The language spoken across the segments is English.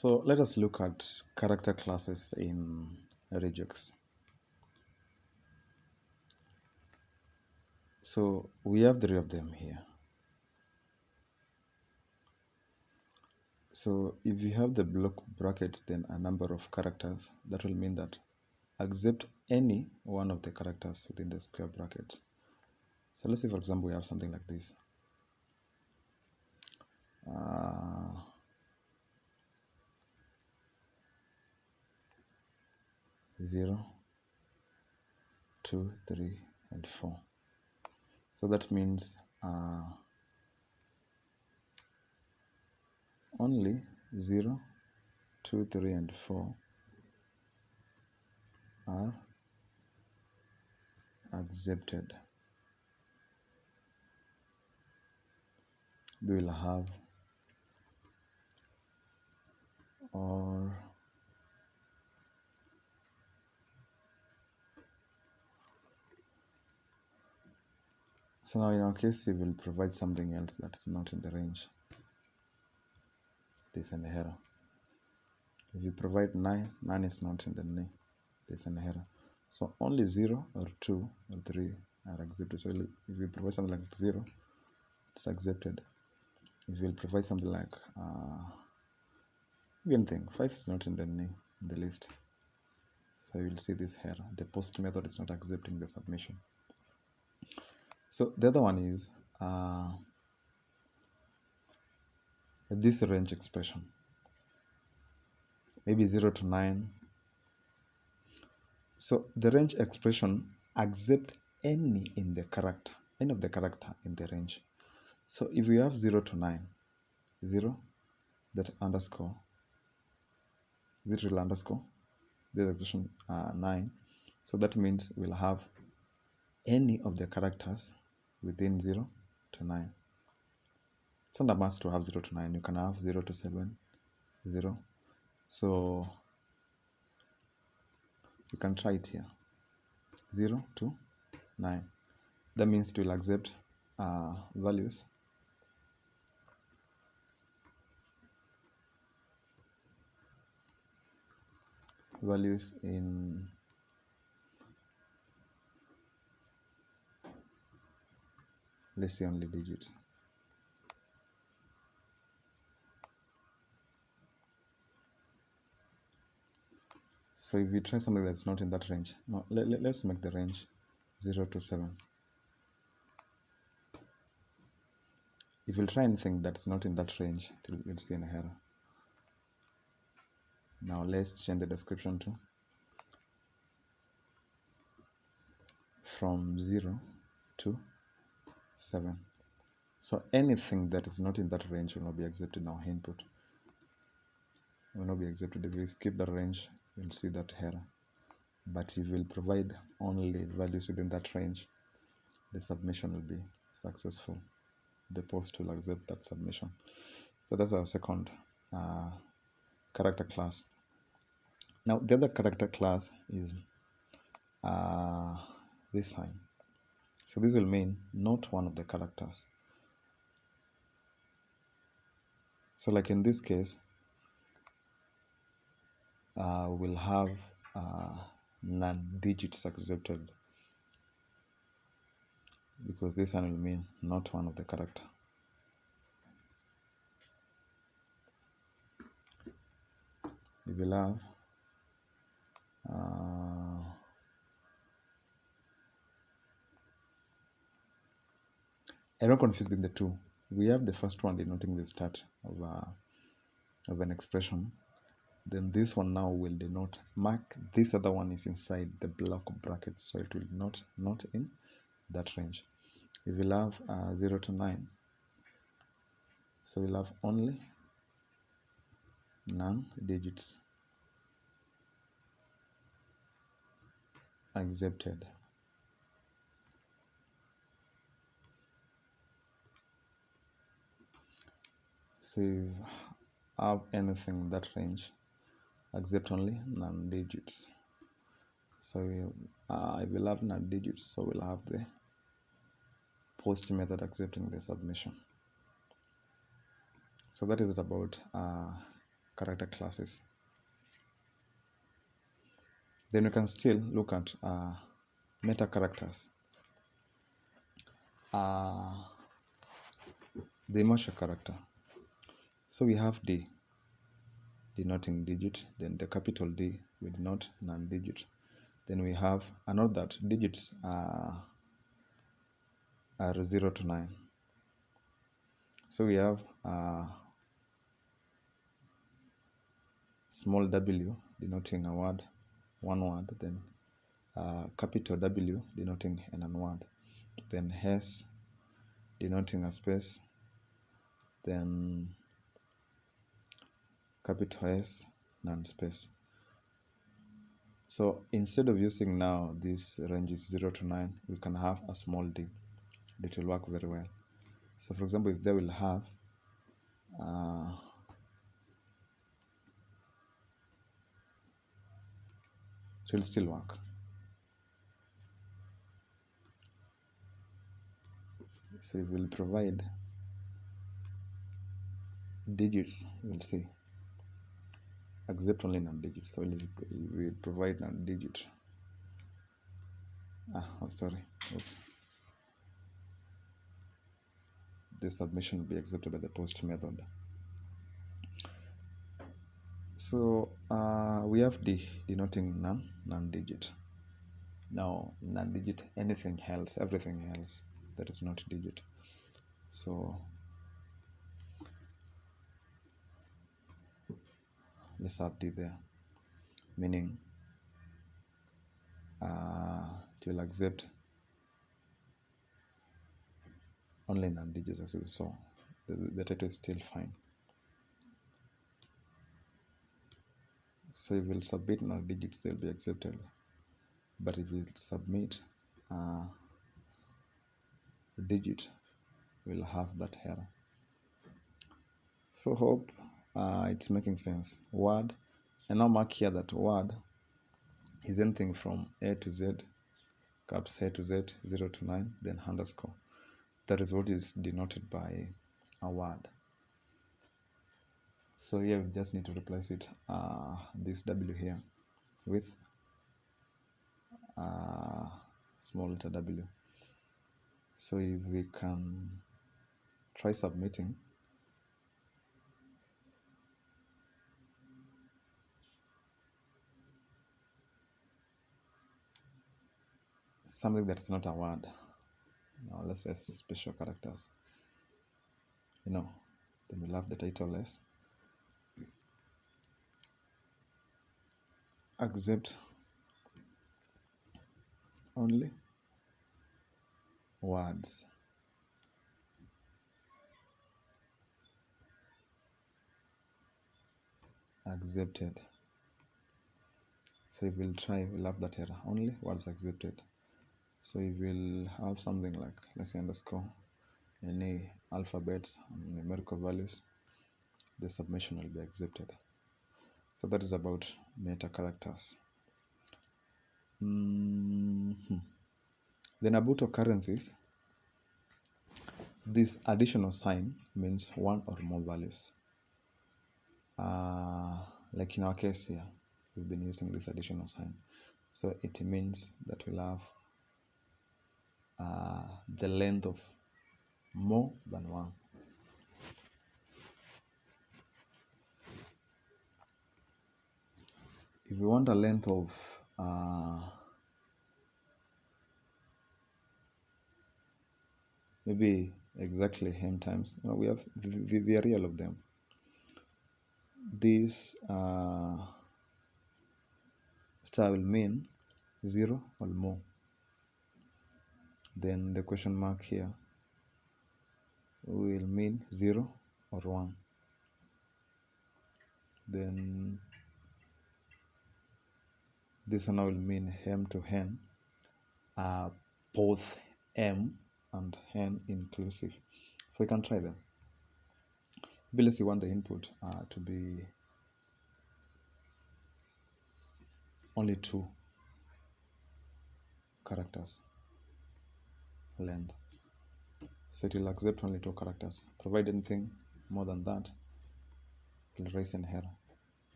So let us look at character classes in Regex. So we have 3 of them here. So if you have the block brackets, then a number of characters, that will mean that accept any one of the characters within the square brackets. So let's say, for example, we have something like this. 0, 2, 3, and 4. So that means only 0, 2, 3, and 4 are accepted. We will have or so now in our case we will provide something else that's not in the range. There's an error. If you provide 9, 9 is not in the name, there's an error. So only 0 or 2 or 3 are accepted. So if you provide something like 0, it's accepted. If you will provide something like even thing 5 is not in the name, in the list, so you will see this error. The post method is not accepting the submission. So the other one is this range expression, maybe 0 to 9. So the range expression accept any in the character, any of the character in the range. So if we have 0 to 9, 0 that underscore, 0 underscore, the expression 9. So that means we'll have any of the characters within 0 to 9. It's not a must to have 0 to 9. You can have 0 to 7, 0. So you can try it here, 0 to 9. That means it will accept values in let's say only digits. So if we try something that's not in that range, no, let's make the range 0 to 7. If we'll try anything that's not in that range, we'll see an error. Now let's change the description to from 0 to 7. So anything that is not in that range will not be accepted in our input. Will not be accepted. If we skip the range, you'll see that error. But if we'll provide only values within that range, the submission will be successful. The post will accept that submission. So that's our second character class. Now the other character class is this sign. So this will mean not one of the characters. So like in this case, we'll have non-digits accepted, because this one will mean not one of the character. We will have I don't confuse between the two. We have the first one denoting the start of an expression. Then this one now will denote mark. This other one is inside the block brackets, so it will not in that range. We will have 0 to 9. So we'll have only non-digits accepted. So if you have anything in that range, accept only non-digits. So I will have non-digits, so we'll have the post method accepting the submission. So that is it about character classes. Then we can still look at meta characters. The emotion character. So we have D denoting digit, then the capital D will denote non-digit. Then we have note that digits are 0 to 9. So we have small w denoting a word, one word, then capital W denoting an word, then S denoting a space, then capital S non-space. So instead of using now this range is 0 to 9, we can have a small d that will work very well. So for example, if they will have it will still work. So it will provide digits, you will see accept only non-digits. So we will provide non-digit. Sorry, oops. The submission will be accepted by the post method. So we have D denoting non-digit. Now non-digit, anything else, everything else that is not digit. So let's have D there, meaning it will accept only non-digits as we saw. The title is still fine. So if we'll submit non-digits, they'll be accepted. But if we submit digit, we'll have that error. So hope it's making sense. Word, and now mark here that word is anything from A to Z, caps A to Z, 0 to 9, then underscore. That is what is denoted by a word. So here we just need to replace it, this W here, with small letter W. So if we can try submitting, something that is not a word. Now let's say special characters. Then we'll have the title as accept only words. Accepted. So if we'll try, we'll have that error, only words accepted. So if we'll have something like, let's say underscore, any alphabets and numerical values, the submission will be accepted. So that is about meta characters. Then about occurrences, this additional sign means one or more values. Like in our case here, we've been using this additional sign. So it means that we'll have the length of more than one. If we want a length of maybe exactly m times, we have the real of them. This star will mean 0 or more. Then the question mark here will mean 0 or 1. Then this one will mean m to n, both m and n inclusive. So we can try them. Maybe let's say we want the input to be only 2 characters length. So it will accept only 2 characters. Provide anything more than that, it will raise an error.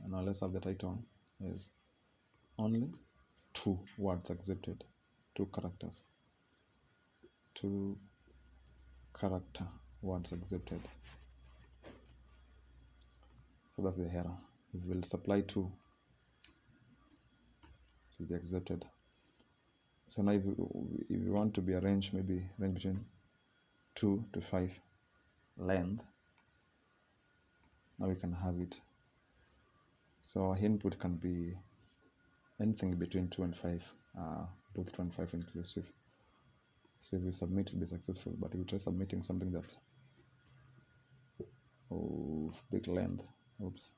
And now let's have the title is only 2 words accepted, 2 characters, 2 character words accepted. So that's the header. If we'll supply 2, it will be accepted. So now if you want to be a range, maybe range between 2 to 5 length, now we can have it. So our input can be anything between 2 and 5, both 2 and 5 inclusive. So if we submit, it will be successful. But if we try submitting something that of big length, oops.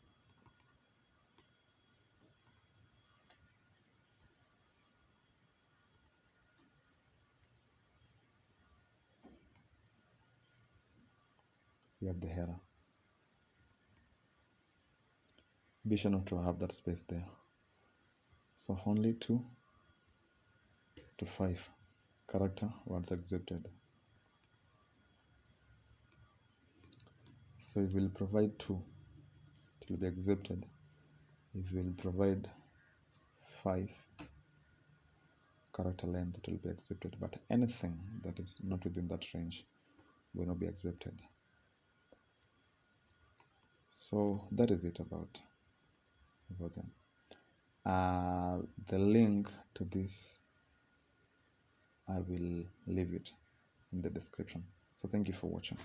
We have the error. Be sure not to have that space there. So only 2 to 5 character words accepted. So if we'll provide 2, it will be accepted. If we'll provide 5 character length, it will be accepted. But anything that is not within that range will not be accepted. So that is it about them. The link to this, I will leave it in the description. So thank you for watching.